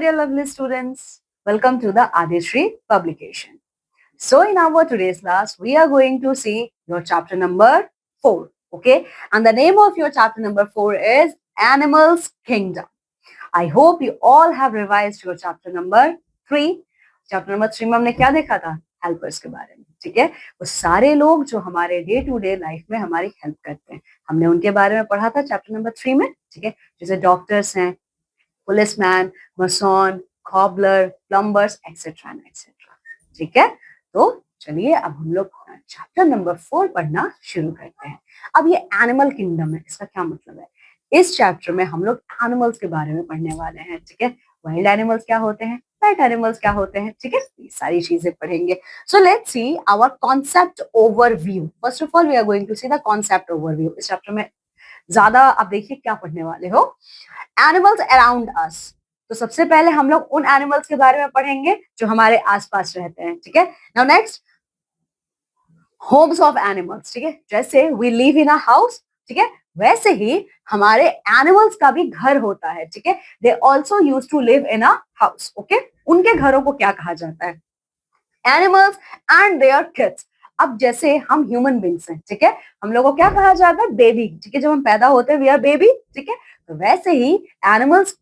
dear lovely students. Welcome to the Adishri publication. So, in our today's class, we are going to see your chapter number 4. Okay, and the name of your chapter number 4 is Animals Kingdom. I hope you all have revised your chapter number 3. Chapter number 3 में हमने क्या देखा था? Helpers के बारे में. ठीक है, वो सारे लोग जो हमारे डे टू डे लाइफ में हमारी हेल्प करते हैं, हमने उनके बारे में पढ़ा था चैप्टर नंबर 3 में. ठीक है, जैसे डॉक्टर्स हैं, policeman, mason, cobbler, plumbers etcetera etcetera. ठीक है, तो चलिए अब हम लोग चैप्टर नंबर 4 पढ़ना शुरू करते हैं. अब ये एनिमल किंगडम है, इसका क्या मतलब है? इस चैप्टर में हम लोग एनिमल्स के बारे में पढ़ने वाले हैं. ठीक है, वाइल्ड एनिमल्स क्या होते हैं, पेट एनिमल्स क्या होते हैं. ठीक है, ये सारी चीजें पढ़ेंगे. So let's see our concept overview. First of all we are going to see the concept overview. इस चैप्टर में ज्यादा आप देखिए क्या पढ़ने वाले हो. Animals around us. तो सबसे पहले हम लोग उन एनिमल्स के बारे में पढ़ेंगे जो हमारे आसपास रहते हैं. ठीक है, now next homes of animals. ठीक है, जैसे we live in a house, ठीक है, वैसे ही हमारे एनिमल्स का भी घर होता है. ठीक है, they also use to live in a house. Okay, उनके घरों को क्या कहा जाता है? Animals and their kids. अब जैसे हम ह्यूमन बींग्स हैं, ठीक है, हम लोगों को क्या कहा जाता है? बेबी. ठीक है, जब हम पैदा होते हैं वी आर बेबी. ठीक है, तो वैसे ही एनिमल्स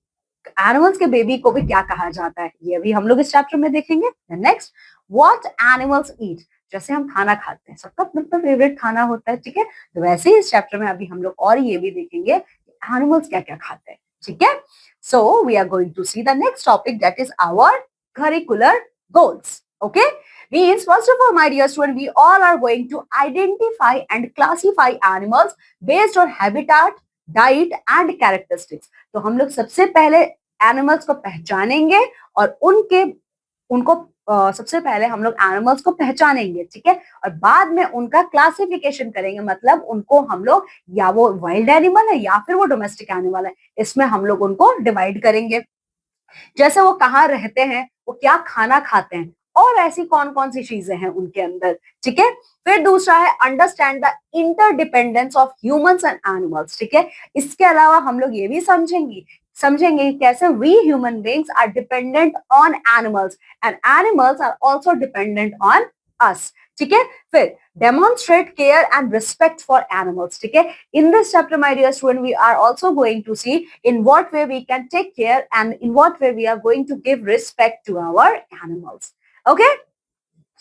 के बेबी को भी क्या कहा जाता है, ये भी हम लोग इस चैप्टर में देखेंगे. नेक्स्ट, व्हाट एनिमल्स ईट. जैसे हम खाना खाते हैं, सबका अपना फेवरेट खाना होता है. ठीक है, तो वैसे ही इस चैप्टर में अभी हम लोग और ये भी देखेंगे एनिमल्स क्या क्या खाते हैं. ठीक है, so we are going to see the next topic, that is our curricular goals. Okay, means first of all, my dear student, we all are going to identify and classify animals based on habitat, diet and characteristics. तो हम लोग सबसे पहले animals को पहचानेंगे और उनको सबसे पहले हम लोग एनिमल्स को पहचानेंगे. ठीक है, और बाद में उनका क्लासिफिकेशन करेंगे, मतलब उनको हम लोग या वो वाइल्ड एनिमल है या फिर वो डोमेस्टिक एनिमल है, इसमें हम लोग उनको डिवाइड करेंगे. जैसे वो कहाँ रहते हैं, वो क्या खाना खाते हैं, और ऐसी कौन कौन सी चीजें हैं उनके अंदर. ठीक है, फिर दूसरा है understand the interdependence of humans and animals. ठीक है, इसके अलावा हम लोग ये भी समझेंगे कैसे we human beings are dependent on animals and animals are also dependent on us. ठीक है, फिर demonstrate care and respect for animals. ठीक है, in this chapter my dear student we are also going to see in what way we can take care and in what way we are going to give respect to our animals. Okay,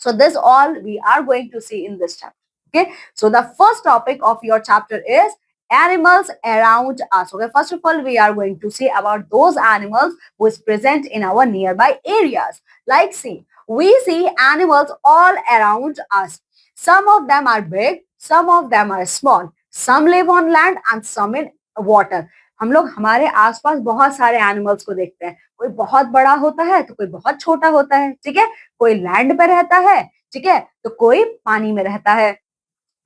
so this all we are going to see in this chapter. Okay, so the first topic of your chapter is animals around us. Okay, first of all we are going to see about those animals who is present in our nearby areas. Like see, we see animals all around us. Some of them are big, some of them are small, some live on land and some in water. हम लोग हमारे आसपास बहुत सारे animals को देखते हैं, कोई बहुत बड़ा होता है तो कोई बहुत छोटा होता है. ठीक है, कोई लैंड पे रहता है, ठीक है, तो कोई पानी में रहता है.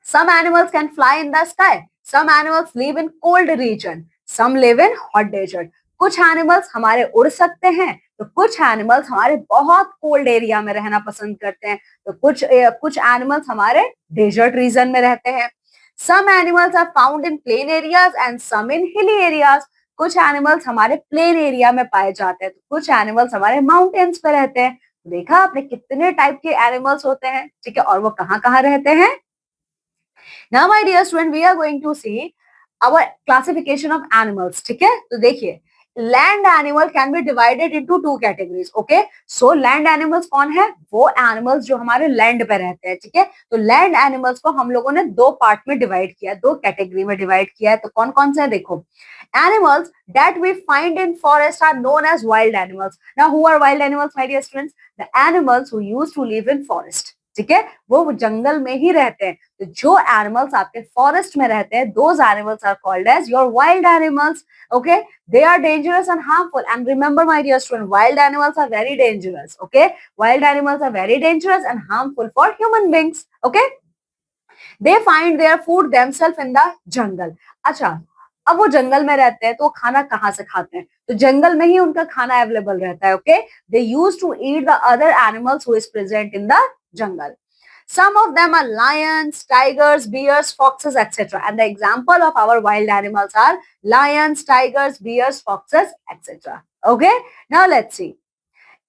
Some animals can fly in the sky, some animals live in cold region, some live in hot desert. कुछ एनिमल्स हमारे उड़ सकते हैं तो कुछ एनिमल्स हमारे बहुत कोल्ड एरिया में रहना पसंद करते हैं, तो कुछ एनिमल्स हमारे डेजर्ट रीजन में रहते हैं. Some animals are found in plain areas and some in hilly areas. कुछ एनिमल्स हमारे प्लेन एरिया में पाए जाते हैं तो कुछ एनिमल्स हमारे माउंटेन्स पे रहते हैं. देखा आपने कितने टाइप के एनिमल्स होते हैं. ठीक है, और वो कहाँ कहाँ रहते हैं. Now my dear student, we are going to see our classification of animals. ठीक है, तो देखिए land animal can be divided into 2 categories. Okay, so land animals कौन है? वो एनिमल्स जो हमारे लैंड पे रहते हैं. ठीक है, तो लैंड एनिमल्स को हम लोगों ने 2 पार्ट में डिवाइड किया, 2 कैटेगरी में डिवाइड किया है. तो कौन कौन से हैं देखो. Animals that we find in forest are known as wild animals. Now who are wild animals my dear students? The animals who used to live in forest. ठीक है, वो जंगल में ही रहते हैं. तो जो एनिमल्स आपके फॉरेस्ट में रहते हैं, those animals are called as your wild animals. Okay, they are dangerous and harmful, and remember my dear student, wild animals are very dangerous. Okay, wild animals are very dangerous and harmful for human beings. Okay, they find their food themselves in the jungle. अच्छा, अब वो जंगल में रहते हैं तो वो खाना कहाँ से खाते हैं? तो जंगल में ही उनका खाना अवेलेबल रहता है. Okay, they used to eat the other animals who is present in the jungle. Some of them are lions, tigers, bears, foxes, etc. And the example of our wild animals are lions, tigers, bears, foxes, etc. Okay, now let's see.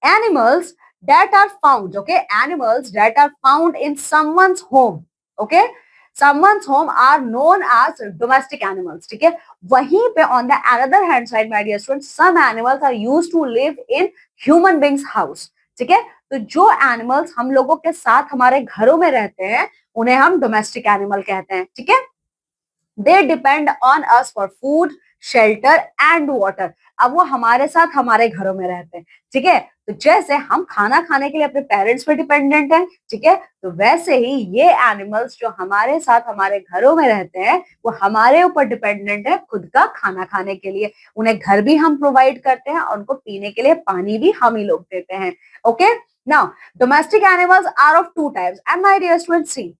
Animals that are found, okay, animals that are found in someone's home, okay, someone's home are known as domestic animals. ठीक है, वहीं पे on the another hand side my dear students, some animals are used to live in human beings house. ठीक है, तो जो animals हम लोगों के साथ हमारे घरों में रहते हैं उन्हें हम डोमेस्टिक एनिमल कहते हैं. ठीक है, they depend on us for food, shelter and water. अब वो हमारे साथ हमारे घरों में रहते हैं. ठीक है, तो जैसे हम खाना खाने के लिए अपने पेरेंट्स पे डिपेंडेंट हैं, ठीक है, तो वैसे ही ये एनिमल्स जो हमारे साथ हमारे घरों में रहते हैं वो हमारे ऊपर डिपेंडेंट है खुद का खाना खाने के लिए. उन्हें घर भी हम प्रोवाइड करते हैं और उनको पीने के लिए पानी भी हम ही लोग देते हैं. Okay, now domestic animals are of two types and my dear students see,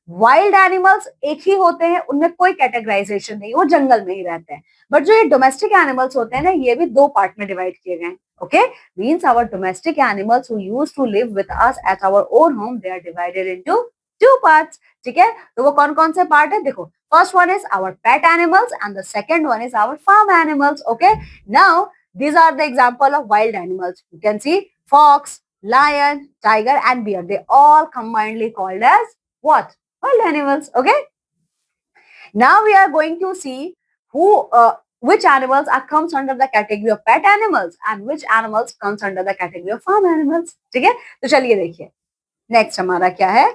wild animals एक ही होते हैं, उनमें कोई कैटेगराइजेशन नहीं, वो जंगल में ही रहते हैं. बट जो ये डोमेस्टिक एनिमल्स होते हैं ना, ये भी दो पार्ट में डिवाइड किए गए हैं. Okay, means our domestic animals who used to live with us at our own home, they are divided into two parts. ठीक है, तो वो कौन कौन से पार्ट है देखो. First one is our pet animals and the second one is our farm animals. Okay, now these are the example of wild animals. You can see fox, lion, tiger and bear, they all combinedly called as what? Wild animals. Okay, now we are going to see who which animals are comes under the category of pet animals and which animals comes under the category of farm animals. ठीक है, तो चलिए देखिए next हमारा क्या है.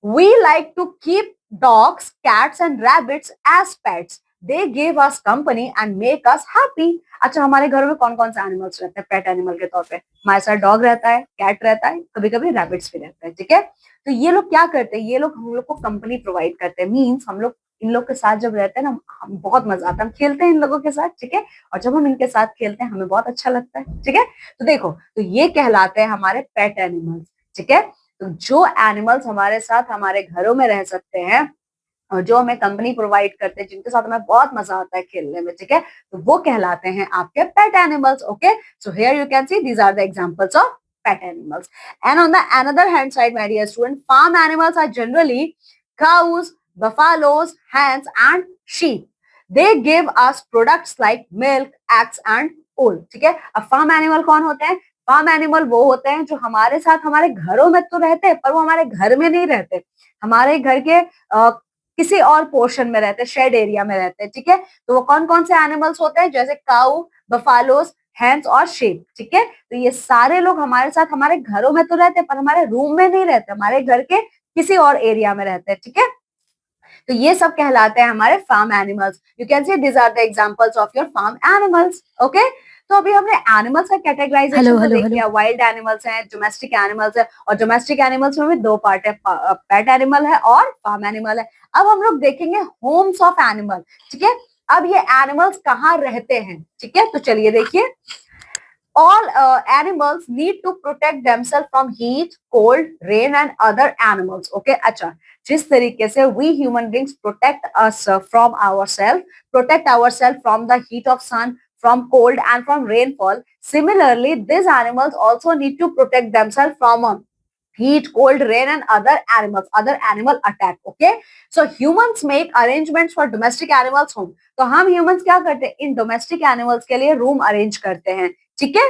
We like to keep dogs, cats and rabbits as pets. They give us company and make us happy. अच्छा, हमारे घरों में कौन कौन से एनिमल्स रहते हैं पेट एनिमल के तौर पे? हमारे साथ डॉग रहता है, कैट रहता है, कभी कभी रैबिट्स भी रहता है. ठीक है, तो ये लोग क्या करते हैं, ये लोग हम लोग को कंपनी प्रोवाइड करते हैं. मीन्स हम लोग इन लोग के साथ जब रहते हैं ना, हम बहुत मजा आता है, हम खेलते हैं इन लोगों के साथ. ठीक है, और जब हम इनके साथ खेलते हैं हमें बहुत अच्छा लगता है. ठीक है, तो देखो, तो ये कहलाते हैं हमारे पेट एनिमल्स. ठीक है, तो जो एनिमल्स हमारे साथ हमारे घरों में रह सकते हैं और जो हमें कंपनी प्रोवाइड करते हैं, जिनके साथ हमें बहुत मजा आता है खेलने में, ठीक है, तो वो कहलाते हैं आपके pet animals. Okay, so here you can see these are the examples of pet animals. And on the another hand side, my dear student, farm animals are generally cows, buffaloes, hens and sheep. They give us products like milk, eggs and wool. ठीक है, अब farm animal कौन होते हैं? Farm animal वो होते हैं जो हमारे साथ हमारे घरों में तो रहते हैं पर वो हमारे घर में नहीं रहते, हमारे घर के किसी और पोर्शन में रहते हैं, शेड एरिया में रहते हैं. ठीक है, तो वो कौन कौन से एनिमल्स होते हैं? जैसे काऊ, बफालोस, हैंस और शेप. ठीक है, तो ये सारे लोग हमारे साथ हमारे घरों में तो रहते हैं पर हमारे रूम में नहीं रहते, हमारे घर के किसी और एरिया में रहते हैं. ठीक है, तो ये सब कहलाते हैं हमारे farm animals. You can see this are the examples of your farm animals. Okay, तो अभी हमने एनिमल्स का कैटेगराइजेशन तो देख लिया. वाइल्ड एनिमल्स हैं, डोमेस्टिक एनिमल्स है, और डोमेस्टिक एनिमल्स में भी दो पार्ट है, पेट एनिमल है और फार्म एनिमल है. अब हम लोग देखेंगे होम्स ऑफ एनिमल. ठीक है, अब ये एनिमल्स कहाँ रहते हैं? ठीक है, तो चलिए देखिए. All animals need to protect themselves from heat, cold, rain and other animals. Okay, अच्छा, जिस तरीके से we human beings protect us from ourselves, protect ourselves from the heat of sun, from cold and from rainfall. Similarly, these animals also need to protect themselves from heat, cold, rain and other animals, other animal attack. Okay, so humans make arrangements for domestic animals home. तो हम humans क्या करते हैं? इन domestic animals के लिए room arrange करते हैं. ठीक है,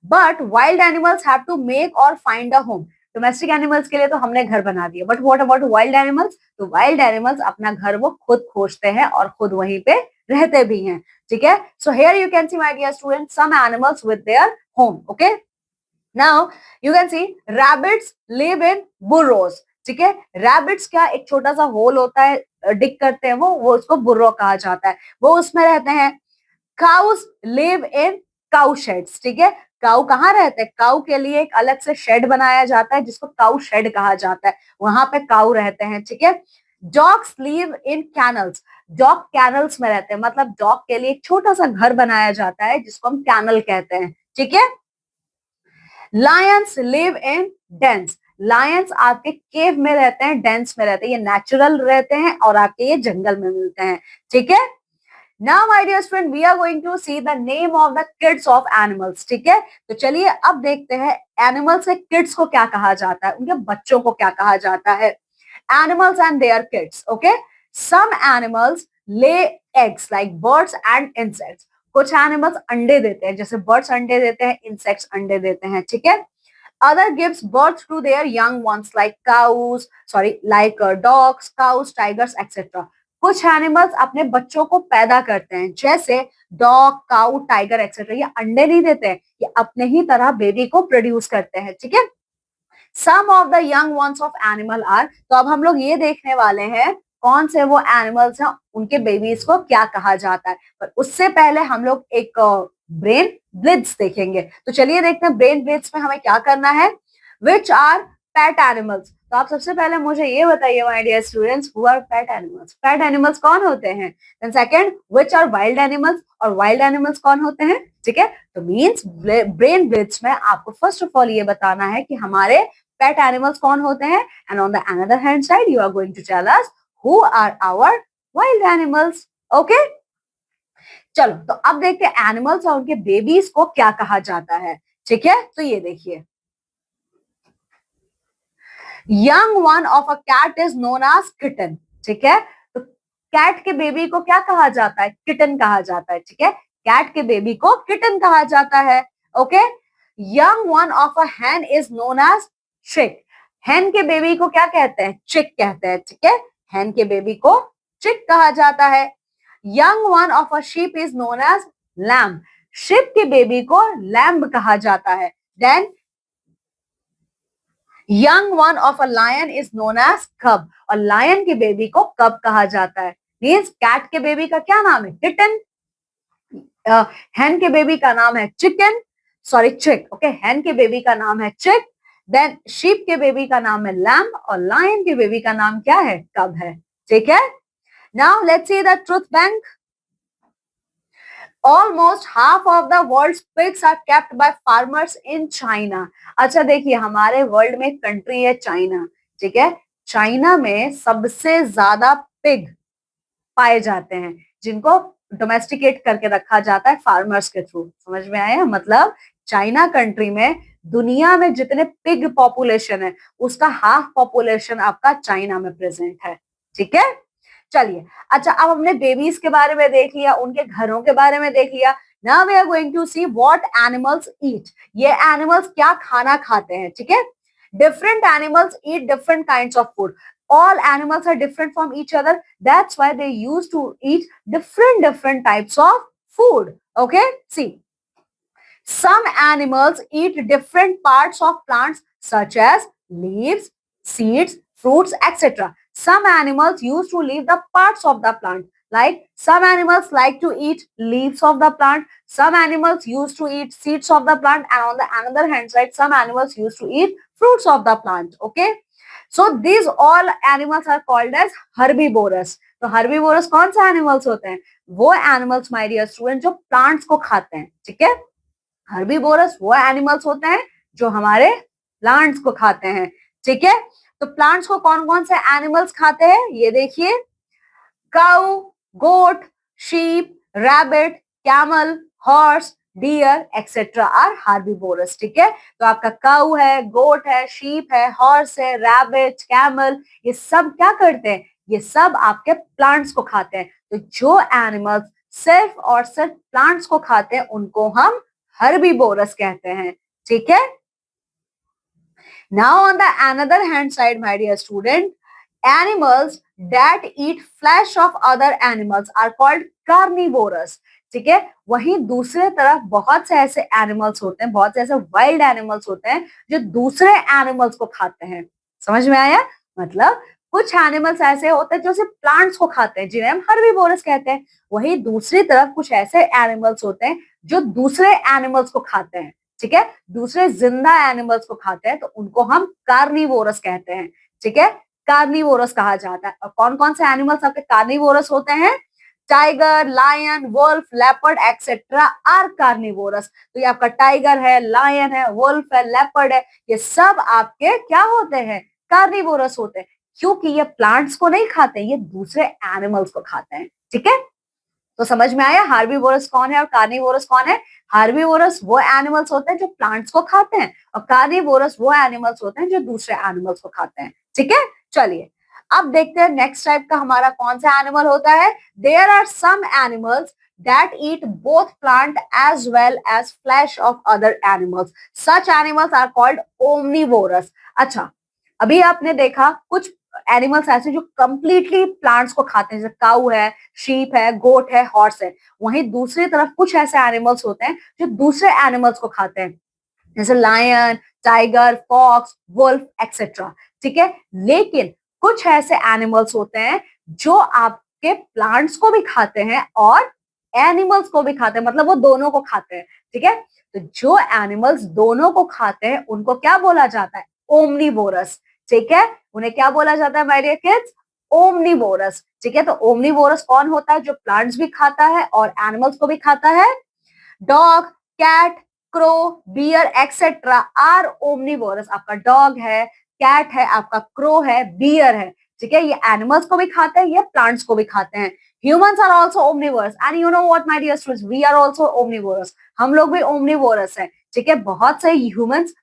but wild animals have to make or find a home. Domestic animals के लिए तो हमने घर बना दिया, but what about wild animals? तो वाइल्ड एनिमल्स अपना घर वो खुद खोजते हैं और खुद वहीं पे रहते भी हैं. ठीक है, so here you can see my dear students some animals with their home. Okay, now you can see rabbits live in burrows. ठीक है, रैबिट्स क्या एक छोटा सा होल होता है, डिग करते हैं वो उसको बुर्रो कहा जाता है, वो उसमें रहते हैं. Cows live in cow shades. ठीक है, काउ कहाँ रहते हैं? काउ के लिए एक अलग से शेड बनाया जाता है जिसको काउ शेड कहा जाता है, वहां पे काउ रहते हैं. ठीक है, dogs live in canals. Dog canals में रहते हैं, मतलब डॉग के लिए एक छोटा सा घर बनाया जाता है जिसको हम कैनल कहते हैं. ठीक है, Lions live in dense. Lions आपके केव में रहते हैं, डेंस में रहते हैं, ये नेचुरल रहते हैं और आपके ये जंगल में मिलते हैं. ठीक है, Now my dear student, we are going to see the name of the kids of animals. ठीक है, तो चलिए अब देखते हैं एनिमल्स से किड्स को क्या कहा जाता है, उनके बच्चों को क्या कहा जाता है. Animals and their kids. Okay, some animals lay eggs like birds and insects. कुछ एनिमल्स अंडे देते हैं, जैसे बर्ड्स अंडे देते हैं, इंसेक्ट्स अंडे देते हैं, ठीक है। Other gives birth to their young ones like dogs, cows, tigers, etc. कुछ एनिमल्स अपने बच्चों को पैदा करते हैं, जैसे डॉग, काउ, टाइगर एक्सेट्रा। ये अंडे नहीं देते हैं, ये अपने ही तरह बेबी को प्रोड्यूस करते हैं, ठीक है। Some of the young ones of animal are, तो अब हम लोग ये देखने वाले हैं कौन से वो एनिमल्स हैं, उनके बेबीज को क्या कहा जाता है। पर उससे पहले हम लोग एक ब्रेन ब्लिट्स देखेंगे। तो चलिए देखते हैं ब्रेन ब्लिट्स में हमें क्या करना है। विच आर पेट एनिमल्स, तो आप सबसे पहले मुझे ये बताइए my dear students, who are pet animals. Pet animals कौन होते हैं। Then second, which are wild animals, और वाइल्ड एनिमल्स कौन होते हैं, ठीक है। तो मींस ब्रेन ब्लिट्स में आपको फर्स्ट ऑफ ऑल ये बताना है कि हमारे पेट एनिमल्स कौन होते हैं, and on the other hand side you are going to tell us who are our wild animals. Okay, चलो तो अब देखते हैं एनिमल्स और उनके बेबीज को क्या कहा जाता है, ठीक है। तो ये देखिए, young one of a cat is known as kitten, ठीक है। तो कैट के बेबी को क्या कहा जाता है, किटन कहा जाता है, ठीक है। कैट के बेबी को किटन कहा जाता है, okay. Young one of a hen is known as chick, hen के बेबी को क्या कहते हैं, चिक कहते हैं, ठीक है। हैन के बेबी को चिक कहा जाता है। Young one of a sheep is known as lamb, sheep के बेबी को लैम्ब कहा जाता है। Then young one of a lion is known as cub, और लायन के बेबी को कब कहा जाता है। मीन्स कैट के बेबी का क्या नाम है, किटन, हैन के बेबी का नाम है चिकन, सॉरी चिक, ओके। हैन के बेबी का नाम है चिक, देन शीप के बेबी का नाम है लैम्ब, और लायन के बेबी का नाम क्या है, कब है, ठीक है। Now let's see the truth bank. Almost half of the world's pigs are kept by farmers in China. अच्छा देखिए, हमारे वर्ल्ड में कंट्री है चाइना, ठीक है। चाइना में सबसे ज्यादा पिग पाए जाते हैं, जिनको डोमेस्टिकेट करके रखा जाता है फार्मर्स के थ्रू। समझ में आया, मतलब चाइना कंट्री में दुनिया में जितने पिग पॉपुलेशन है, उसका हाफ पॉपुलेशन आपका चाइना में प्रेजेंट है, ठीक है। चलिए, अच्छा अब हमने बेबीज के बारे में देख लिया, उनके घरों के बारे में देख लिया। Now we are going to see what animals eat, ये एनिमल्स क्या खाना खाते हैं, ठीक है। Different animals eat different kinds of food, all animals are different from each other, that's why they used to eat different types of food, okay. See, some animals eat different parts of plants such as leaves, seeds, fruits, etc. Some animals used to leave the parts of the plant, like some animals like to eat leaves of the plant, some animals used to eat seeds of the plant, and on the another hand side some animals used to eat fruits of the plant, okay. So these all animals are called as herbivorous. तो herbivorous कौन सा animals होते हैं, वो animals my dear student जो plants को खाते हैं, ठीक है। हर्बीवोरस वो एनिमल्स होते हैं जो हमारे प्लांट्स को खाते हैं, ठीक है। तो प्लांट्स को कौन कौन से एनिमल्स खाते हैं, ये देखिए, cow, goat, sheep, rabbit, camel, horse, deer etcetera are herbivorous, ठीक है। तो आपका काउ है, गोट है, शीप है, हॉर्स है, रैबिट, कैमल, ये सब क्या करते हैं, ये सब आपके प्लांट्स को खाते हैं। तो जो एनिमल्स सिर्फ और सिर्फ प्लांट्स को खाते हैं उनको हम हर्बीवोरस कहते हैं, ठीक है। Now on the another hand side, my dear student, animals that eat flesh of other animals are called carnivorous, ठीक है। वहीं दूसरे तरफ बहुत से ऐसे एनिमल्स होते हैं, बहुत से ऐसे वाइल्ड एनिमल्स होते हैं जो दूसरे एनिमल्स को खाते हैं। समझ में आया, मतलब कुछ एनिमल्स ऐसे होते हैं जो सिर्फ प्लांट्स को खाते हैं, जिन्हें हम हर्बीवोरस कहते हैं। वहीं दूसरी तरफ कुछ ऐसे एनिमल्स होते हैं जो दूसरे एनिमल्स को खाते हैं, ठीक है, दूसरे जिंदा एनिमल्स को खाते हैं, तो उनको हम कार्निवोरस कहते हैं, ठीक है। कार्निवोरस कहा जाता है। और कौन कौन से एनिमल्स आपके कार्निवोरस होते हैं, tiger, lion, wolf, leopard etcetera are carnivorous. तो ये आपका टाइगर है, लायन है, वुल्फ है, लेपर्ड है, ये सब आपके क्या होते हैं, कार्निवोरस होते हैं, क्योंकि ये प्लांट्स को नहीं खाते, ये दूसरे एनिमल्स को खाते हैं, ठीक है। तो समझ में आया हार्बीवोरस कौन है और कार्निवोरस कौन है। हार्बीवोरस वो एनिमल्स होते हैं जो प्लांट्स को खाते हैं, और कार्निवोरस वो एनिमल्स होते हैं जो दूसरे एनिमल्स को खाते हैं, ठीक है। चलिए, अब देखते हैं नेक्स्ट टाइप का हमारा कौन सा एनिमल होता है. There are some animals that eat both plant as well as flesh of other animals. Such animals are called omnivorous. अच्छा, अभी आपने देखा कुछ एनिमल्स ऐसे जो कंप्लीटली प्लांट्स को खाते हैं, जैसे काऊ है, शीप है, गोट है, हॉर्स है. वहीं दूसरी तरफ कुछ ऐसे एनिमल्स होते हैं जो दूसरे एनिमल्स को खाते हैं, जैसे lion, tiger, fox, wolf etcetera. ठीक है, लेकिन कुछ ऐसे एनिमल्स होते हैं जो आपके प्लांट्स को भी खाते हैं और एनिमल्स को भी खाते हैं, मतलब वो दोनों को खाते हैं. ठीक है, तो जो एनिमल्स दोनों को खाते हैं उनको क्या बोला जाता है? ओमनीवोरस. ठीक है, उन्हें क्या बोला जाता है माय डियर किड्स? ओमनीवोरस. ठीक है, तो ओमनीवोरस कौन होता है? जो प्लांट्स भी खाता है और एनिमल्स को भी खाता है. Dog, cat, crow, bear etcetera are omnivorous. आपका डॉग है, कैट है, आपका क्रो है, बियर है. ठीक है, ये एनिमल्स को भी खाते हैं, ये प्लांट्स को भी खाते हैं. Humans are also omnivorous and you know what my dear students, we are also omnivorous. हम लोग भी ओमनीवोरस हैं. ठीक है, बहुत से ह्यूमंस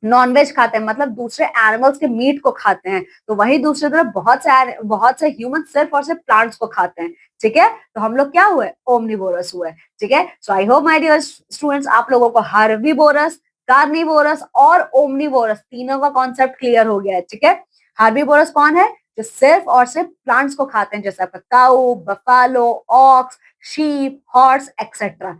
नॉनवेज खाते हैं, मतलब दूसरे एनिमल्स के मीट को खाते हैं, तो वही दूसरी तरफ बहुत से ह्यूमन सिर्फ और सिर्फ प्लांट्स को खाते हैं. ठीक है, तो हम लोग क्या हुए? ओमनीवोरस हुए. ठीक है, so I hope my dear students आप लोगों को हर्बीवोरस, कार्निवोरस और ओमनीवोरस तीनों का कॉन्सेप्ट क्लियर हो गया है. ठीक है, हर्बीवोरस कौन है? जो सिर्फ और सिर्फ प्लांट्स को खाते हैं, जैसे आपका cow, buffalo, ox, sheep, horse etcetera.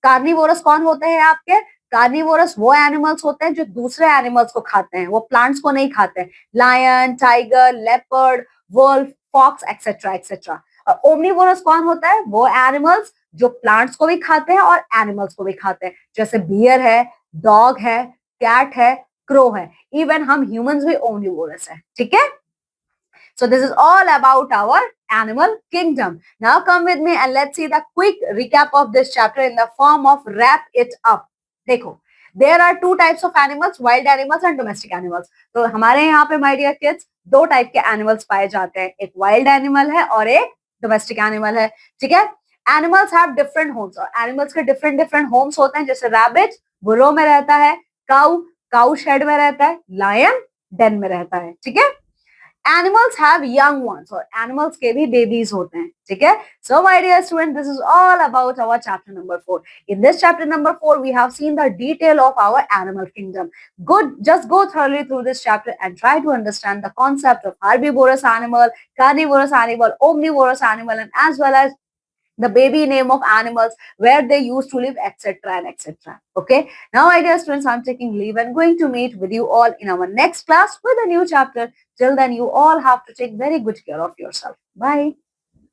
Carnivorous कौन होते हैं आपके? कार्निवोरस वो एनिमल्स होते हैं जो दूसरे एनिमल्स को खाते हैं, वो प्लांट्स को नहीं खाते हैं. Lion, tiger, leopard, wolf, fox etcetera etcetera. और ओमनीवोरस कौन होता है? वो एनिमल्स जो प्लांट्स को भी खाते हैं और एनिमल्स को भी खाते हैं, जैसे बियर है, डॉग है, कैट है, क्रो है. इवन हम ह्यूमंस भी ओमनीवोरस है. ठीक है, so this is all about our animal kingdom. Now come with me and let's see the quick recap of this chapter in the form of wrap it up. देखो, there are two types of animals, wild animals and domestic animals. तो हमारे यहाँ पे my dear kids दो type के animals पाए जाते हैं, एक वाइल्ड एनिमल है और एक डोमेस्टिक एनिमल है. ठीक है, एनिमल्स हैव डिफरेंट होम्स, और एनिमल्स के डिफरेंट डिफरेंट होम्स होते हैं. जैसे रैबिट बुरो में रहता है, काऊ काऊ शेड में रहता है, लायन डेन में रहता है. ठीक है, Animals have young ones, और animals के भी babies होते हैं. ठीक है, so my dear student, this is all about our chapter number 4. In this chapter number 4, we have seen the detail of our animal kingdom. Good, just go thoroughly through this chapter and try to understand the concept of herbivorous animal, carnivorous animal, omnivorous animal, and as well as the baby name of animals, where they used to live, etc. and etc. Okay, now my dear students, I'm taking leave and going to meet with you all in our next class with a new chapter. Till then, you all have to take very good care of yourself. Bye.